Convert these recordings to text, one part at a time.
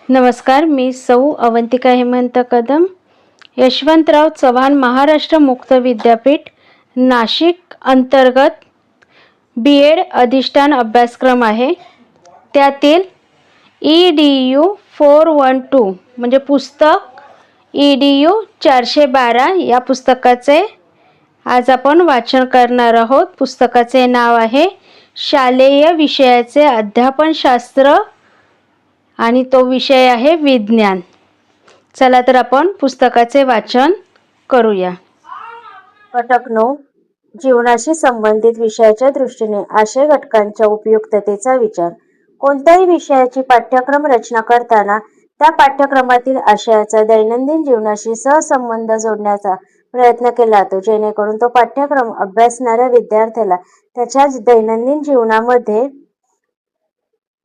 नमस्कार, मी सौ अवंतिका हेमंत कदम, यशवंतराव चव्हाण महाराष्ट्र मुक्त विद्यापीठ नाशिक अंतर्गत BEd अधिष्ठान अभ्यासक्रम आहे. त्यातील EDU 412 म्हणजे पुस्तक EDU 412 या पुस्तकाचे आज आपण वाचन करणार आहोत. पुस्तकाचे नाव आहे शालेय विषयाचे अध्यापनशास्त्र आणि तो विषय आहे विज्ञान. चला तर आपण पुस्तकाचे वाचन करूया. घटक 9 जीवनाशी संबंधित विषयाच्या दृष्टीने आशय घटकांच्या उपयुक्ततेचा विचार. कोणत्याही विषयाची पाठ्यक्रम रचना करताना त्या पाठ्यक्रमातील आशयाचा दैनंदिन जीवनाशी सहसंबंध जोडण्याचा प्रयत्न केला जातो, जेणेकरून तो पाठ्यक्रम अभ्यासणाऱ्या विद्यार्थ्याला त्याच्या दैनंदिन जीवनामध्ये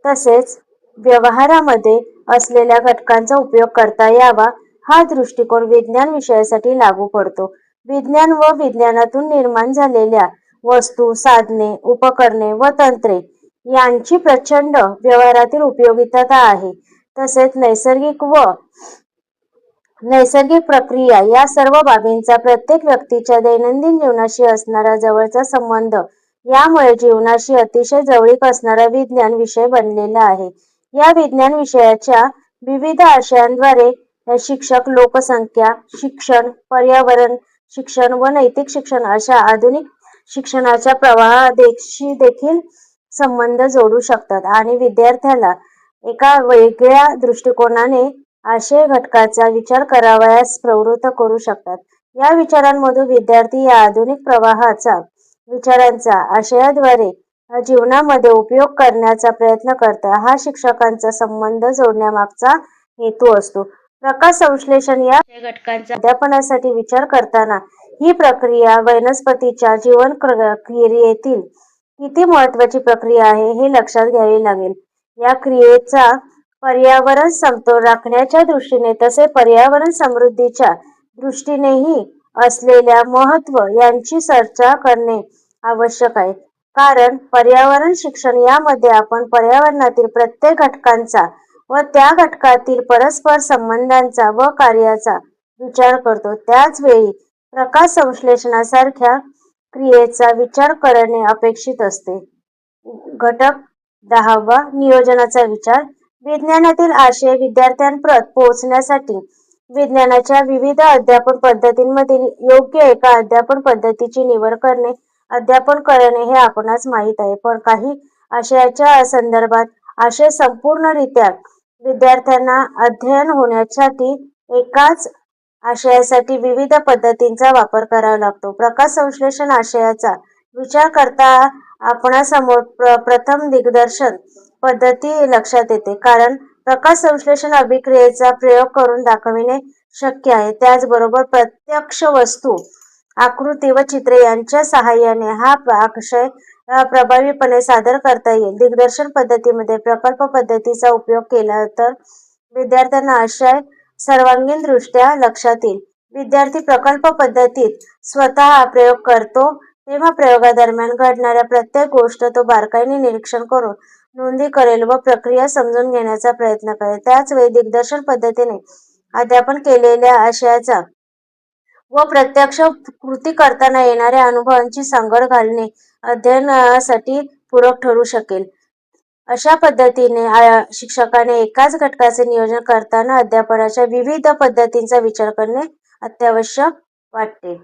तसेच व्यवहारामध्ये असलेल्या घटकांचा उपयोग करता यावा. हा दृष्टिकोन विज्ञान विषयासाठी लागू पडतो. विज्ञान व विज्ञानातून निर्माण झालेल्या वस्तू, साधने, उपकरणे व तंत्रे यांची प्रचंड व्यवहारातील उपयोगिता आहे. तसेच नैसर्गिक प्रक्रिया या सर्व बाबींचा प्रत्येक व्यक्तीच्या दैनंदिन जीवनाशी असणारा जवळचा संबंध यामुळे जीवनाशी अतिशय जवळीक असणारा विज्ञान विषय बनलेला आहे. या विज्ञान विषयाच्या विविध आशयांद्वारे शिक्षक, लोकसंख्या शिक्षण, पर्यावरण शिक्षण व नैतिक शिक्षण अशा आधुनिक शिक्षणाच्या प्रवाहाशी देखील संबंध जोडू शकतात आणि विद्यार्थ्याला एका वेगळ्या दृष्टिकोनाने आशय घटकाचा विचार करावयास प्रवृत्त करू शकतात. या विचारांमधून विद्यार्थी या आधुनिक प्रवाहाचा विचारांचा आशयाद्वारे जीवनामध्ये उपयोग करण्याचा प्रयत्न करतात. हा शिक्षकांचा संबंध जोडण्यामागचा हेतू असतो. प्रकाश संश्लेषण या घटकांच्या अध्यापनासाठी विचार करताना ही प्रक्रिया वनस्पतीच्या जीवन क्रियेतील किती महत्वाची प्रक्रिया आहे हे लक्षात घ्यावे लागेल. या क्रियेचा पर्यावरण समतोल राखण्याच्या दृष्टीने तसे पर्यावरण समृद्धीच्या दृष्टीनेही असलेल्या महत्त्व यांची चर्चा करणे आवश्यक आहे. कारण पर्यावरण शिक्षण यामध्ये आपण पर्यावरणातील प्रत्येक घटकांचा व त्या घटकातील परस्पर संबंधांचा व कार्याचा विचार करतो. त्याच वेळी प्रकाश संश्लेषणासारख्या क्रियेचा विचार करणे अपेक्षित असते. घटक 10 नियोजनाचा विचार. विज्ञानातील आशय विद्यार्थ्यांपर्यंत पोहोचण्यासाठी विज्ञानाच्या विविध अध्यापन पद्धतींमधील योग्य एका अध्यापन पद्धतीची निवड करणे अध्यापन करणे हे आपणास माहीत आहे. पण काही आशयाच्या संदर्भात आशय संपूर्णरित्या विद्यार्थ्यांना अध्ययन होण्यासाठी एकाच आशयासाठी विविध पद्धतींचा वापर करावा लागतो. प्रकाश संश्लेषण आशयाचा विचार करता आपणासमोर प्रथम दिग्दर्शन पद्धती लक्षात येते, कारण प्रकाश संश्लेषण अभिक्रियेचा प्रयोग करून दाखविणे शक्य आहे. त्याचबरोबर प्रत्यक्ष वस्तू, आकृती व चित्रे यांच्या सहाय्याने हा आशय प्रभावीपणे सादर करता येईल. दिग्दर्शन पद्धतीमध्ये प्रकल्प पद्धतीचा उपयोग केला तर विद्यार्थ्यांना आशय सर्वांगीण दृष्ट्या लक्षात येईल. विद्यार्थी प्रकल्प पद्धतीत स्वतः प्रयोग करतो तेव्हा प्रयोगादरम्यान घडणाऱ्या प्रत्येक गोष्ट तो बारकाईने निरीक्षण करून नोंदी करेल व प्रक्रिया समजून घेण्याचा प्रयत्न करेल. त्याच वेळी दिग्दर्शन पद्धतीने अध्यापन केलेल्या आशयाचा व प्रत्यक्ष कृती करताना येणाऱ्या अनुभवांची सांगड घालणे अध्ययनासाठी पूरक ठरू शकेल. अशा पद्धतीने शिक्षकाने एकाच घटकाचे नियोजन करताना अध्यापनाच्या विविध पद्धतींचा विचार करणे अत्यावश्यक वाटते.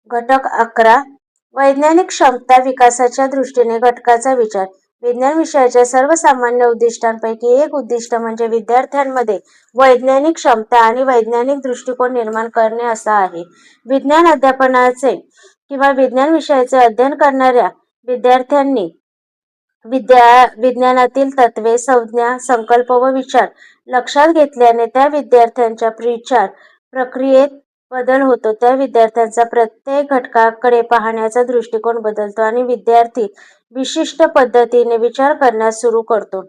घटक 11 वैज्ञानिक क्षमता विकासाच्या दृष्टीने घटकाचा विचार. विज्ञान विषयाच्या सर्वसामान्य उद्दिष्टांपैकी एक उद्दिष्ट म्हणजे विद्यार्थ्यांमध्ये वैज्ञानिक क्षमता आणि वैज्ञानिक दृष्टिकोन निर्माण करणे असा आहे. विज्ञान अध्यापनाचे किंवा विज्ञान विषयाचे अध्ययन करणाऱ्या विद्यार्थ्यांनी विज्ञानातील तत्वे, संज्ञा, संकल्प व विचार लक्षात घेतल्याने त्या विद्यार्थ्यांच्या विचार प्रक्रियेत बदल होतो. त्या विद्यार्थ्यांचा प्रत्येक घटकाकडे पाहण्याचा दृष्टिकोन बदलतो आणि विद्यार्थी विशिष्ट पद्धतीने विचार करण्यास सुरू करतो.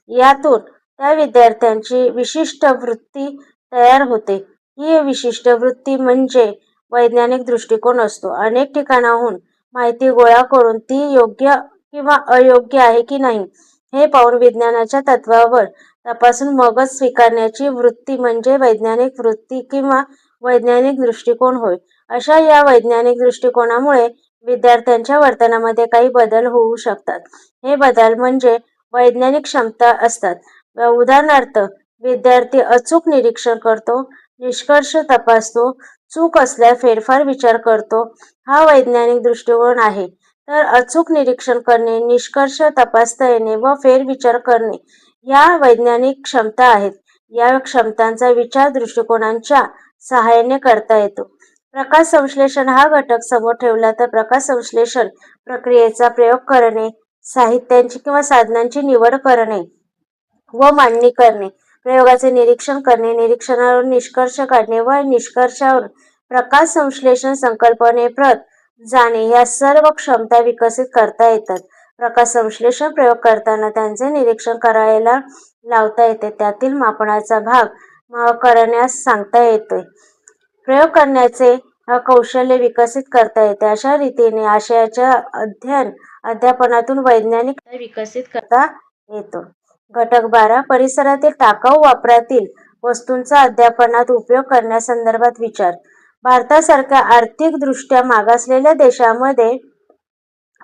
यातून त्या विद्यार्थ्यांची विशिष्ट वृत्ती तयार होते. ही विशिष्ट वृत्ती म्हणजे वैज्ञानिक दृष्टिकोन असतो. अनेक ठिकाणाहून माहिती गोळा करून ती योग्य किंवा अयोग्य आहे की नाही हे पाहून विज्ञानाच्या तत्वावर तपासून मगच स्वीकारण्याची वृत्ती म्हणजे वैज्ञानिक वृत्ती किंवा वैज्ञानिक दृष्टिकोन होय. अशा या वैज्ञानिक दृष्टिकोनामुळे विद्यार्थ्यांच्या वर्तनामध्ये काही बदल होऊ शकतात. हे बदल म्हणजे वैज्ञानिक क्षमता असतात. उदाहरणार्थ, विद्यार्थी अचूक निरीक्षण करतो, निष्कर्ष तपासतो, चूक असल्यास फेरफार विचार करतो. हा वैज्ञानिक दृष्टिकोन आहे. तर अचूक निरीक्षण करणे, निष्कर्ष तपासता येणे व फेरविचार करणे या वैज्ञानिक क्षमता आहेत. या क्षमतांचा विचार दृष्टिकोनांच्या सहाय्याने करता येतो. प्रकाश संश्लेषण हा घटक समोर ठेवला तर प्रकाश संश्लेषण प्रक्रियेचा प्रयोग करणे, साहित्यांची किंवा साधनांची निवड करणे व मांडणी करणे, प्रयोगाचे निरीक्षण करणे, निरीक्षणावरून निष्कर्ष काढणे व निष्कर्षावरून प्रकाश संश्लेषण संकल्पनेप्रत जाणे या सर्व क्षमता विकसित करता येतात. प्रकाश संश्लेषण प्रयोग करताना त्यांचे निरीक्षण करायला लावता येते. त्यातील मापनाचा भाग करण्यास सांगता येते. प्रयोग करण्याचे कौशल्य विकसित करता येते. अशा रीतीने आशयाच्या अध्यापनातून वैज्ञानिक विकसित करता येतो. घटक 12 परिसरातील टाकाऊ वापरातील वस्तूंचा अध्यापनात उपयोग करण्यासंदर्भात विचार. भारतासारख्या आर्थिकदृष्ट्या मागासलेल्या देशामध्ये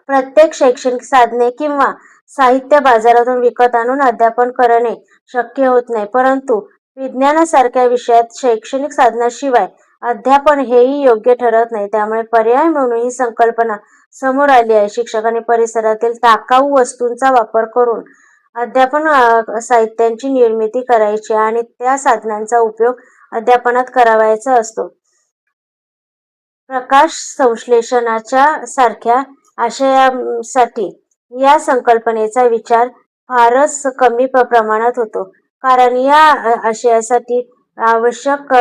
प्रत्येक शैक्षणिक साधने किंवा साहित्य बाजारातून विकत आणून अध्यापन करणे शक्य होत नाही. परंतु विज्ञानासारख्या विषयात शैक्षणिक साधनाशिवाय अध्यापन हेही योग्य ठरत नाही. त्यामुळे पर्याय म्हणून ही संकल्पना समोर आली आहे. शिक्षकांनी परिसरातील टाकाऊ वस्तूंचा वापर करून अध्यापन साहित्यांची निर्मिती करायची आणि त्या साधनांचा उपयोग अध्यापनात करावायचा असतो. प्रकाश संश्लेषणाच्या सारख्या आशयासाठी या संकल्पनेचा विचार फारच कमी प्रमाणात होतो. कारण या आशयासाठी आवश्यक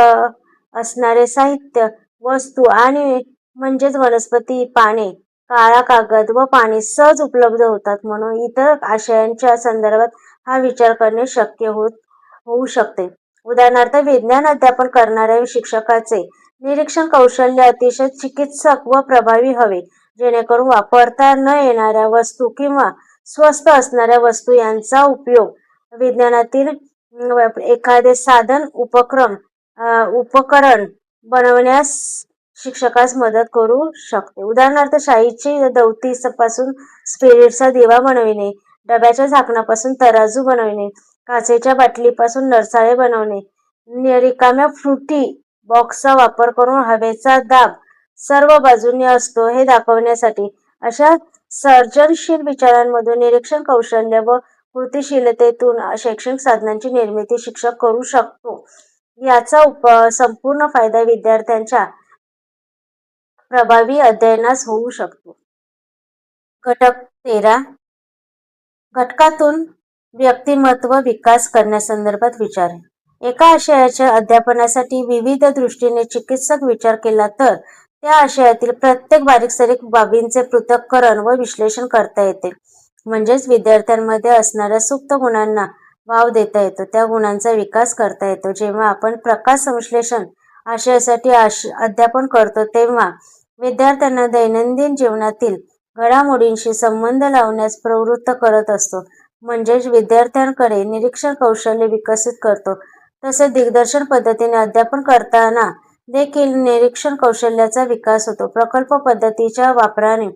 असणारे साहित्य, वस्तू आणि म्हणजेच वनस्पती पाने, काळा कागद व पाणी सहज उपलब्ध होतात. म्हणून इतर आशयांच्या संदर्भात हा विचार करणे शक्य होऊ शकते. उदाहरणार्थ, विज्ञान अध्यापन करणाऱ्या शिक्षकाचे निरीक्षण कौशल्य अतिशय चिकित्सक व प्रभावी हवे, जेणेकरून वापरता न येणाऱ्या वस्तू किंवा स्वस्त असणाऱ्या वस्तू यांचा उपयोग विज्ञानातील एखादे साधन उपकरण बनवण्यास शिक्षकास मदत करू शकते. उदाहरणार्थ, शाईची दवती पासून स्पिरिटचा दिवा बनविणे, डब्याच्या झाकणापासून तराजू बनविणे, काचेच्या बाटलीपासून नरसाळे बनवणे, रिकाम्या फ्रुटी बॉक्सचा वापर करून हवेचा दाब सर्व बाजूंनी असतो हे दाखवण्यासाठी. अशा सर्जनशील विचारांमधून निरीक्षण कौशल्य व कृतिशीलतेतून शैक्षणिक साधनांची निर्मिती शिक्षक करू शकतो. याचा संपूर्ण फायदा विद्यार्थ्यांच्या प्रभावी अध्ययनास होऊ शकतो. घटक 13 घटकातून व्यक्तिमत्व विकास करण्यासंदर्भात विचार. एका आशयाच्या अध्यापनासाठी विविध दृष्टीने चिकित्सक विचार केला तर त्या आशयातील प्रत्येक बारीकसारीक बाबींचे पृथक्करण व विश्लेषण करता येते. म्हणजेच विद्यार्थ्यांमध्ये असणाऱ्या सुप्त गुणांना वाव देता येतो, त्या गुणांचा विकास करता येतो. जेव्हा आपण प्रकाश संश्लेषण आशयासाठी अध्यापन करतो तेव्हा विद्यार्थ्यांना दैनंदिन जीवनातील घडामोडींशी संबंध लावण्यास प्रवृत्त करत असतो. म्हणजेच विद्यार्थ्यांकडे निरीक्षण कौशल्य विकसित करतो. तसेच दिग्दर्शन पद्धतीने अध्यापन करताना देखील निरीक्षण कौशल्याचा विकास होतो. प्रकल्प पद्धतीच्या वापराने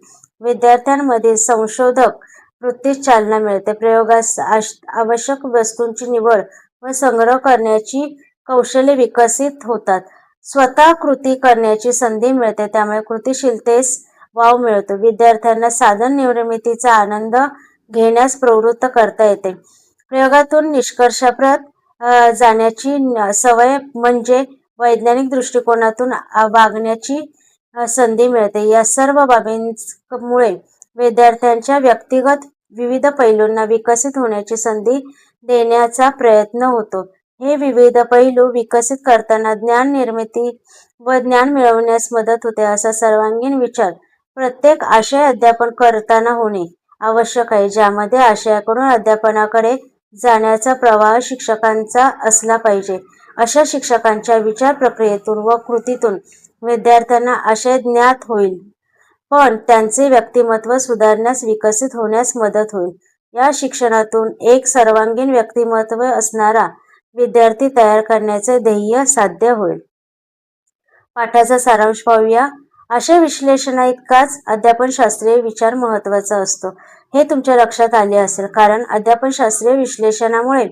विद्यार्थ्यांमधील संशोधक वृत्तीस चालना मिळते. प्रयोगास आवश्यक वस्तूंची निवड व संग्रह करण्याची कौशल्ये विकसित होतात. स्वतः कृती करण्याची संधी मिळते, त्यामुळे कृतिशीलतेस वाव मिळतो. विद्यार्थ्यांना साधन निर्मितीचा आनंद घेण्यास प्रवृत्त करता येते. प्रयोगातून निष्कर्षाप्रत जाण्याची सवय म्हणजे वैज्ञानिक दृष्टिकोनातून वागण्याची संधी मिळते. या सर्व बाबींमुळे विद्यार्थ्यांच्या व्यक्तिगत विविध पैलूंना विकसित होण्याची संधी देण्याचा प्रयत्न होतो. हे विविध पैलू विकसित करताना ज्ञान निर्मिती व ज्ञान मिळवण्यास मदत होते. असा सर्वांगीण विचार प्रत्येक आशय अध्यापन करताना होणे आवश्यक आहे, ज्यामध्ये आशयाकडून अध्यापनाकडे जाण्याचा प्रवाह शिक्षकांचा असला पाहिजे. अशा शिक्षकांच्या विचार प्रक्रियेतून व कृतीतून विद्यार्थ्यांना आशय ज्ञात होईल, पण त्यांचे व्यक्तिमत्व सुधारण्यास विकसित होण्यास मदत होईल. या शिक्षणातून एक सर्वांगीण व्यक्तिमत्व असणारा विद्यार्थी तयार करण्याचे ध्येय साध्य होईल. पाठाचा सारांश पाहूया. आशय विश्लेषणाइतकाच अध्यापनशास्त्रीय विचार महत्त्वाचा असतो हे तुमच्या लक्षात आले असेल, कारण अध्यापनशास्त्रीय विश्लेषणामुळे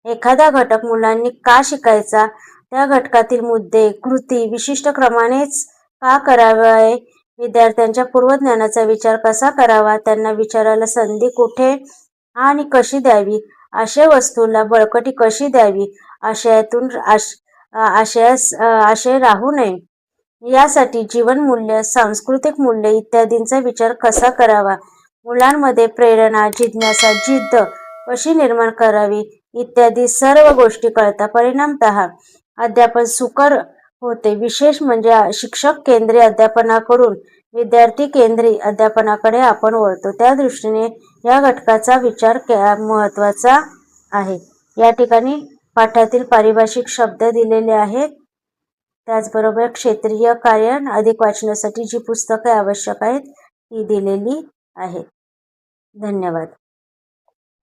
एखादा घटक मुलांनी का शिकायचा, त्या घटकातील मुद्दे, कृती विशिष्ट क्रमानेच का करावे, विद्यार्थ्यांच्या पूर्वज्ञानाचा विचार कसा करावा, त्यांना विचारायला संधी कुठे आणि कशी द्यावी, आशय वस्तूला बळकटी कशी द्यावी, आशयातून आशय राहू नये यासाठी जीवनमूल्य, सांस्कृतिक मूल्य इत्यादींचा विचार कसा करावा, मुलांमध्ये प्रेरणा, जिज्ञासा, जिद्द कशी निर्माण करावी इत्यादी सर्व गोष्टी कळता परिणामतः अध्यापन सुकर होते. विशेष म्हणजे शिक्षक केंद्रीय अध्यापनाकडून विद्यार्थी केंद्रीय अध्यापनाकडे आपण वळतो. त्या दृष्टीने या घटकाचा विचार महत्त्वाचा आहे. या ठिकाणी पाठातील पारिभाषिक शब्द दिलेले आहेत. त्याचबरोबर क्षेत्रीय कार्य अधिक वाचनासाठी जी पुस्तके आवश्यक आहेत ती दिलेली आहेत. धन्यवाद.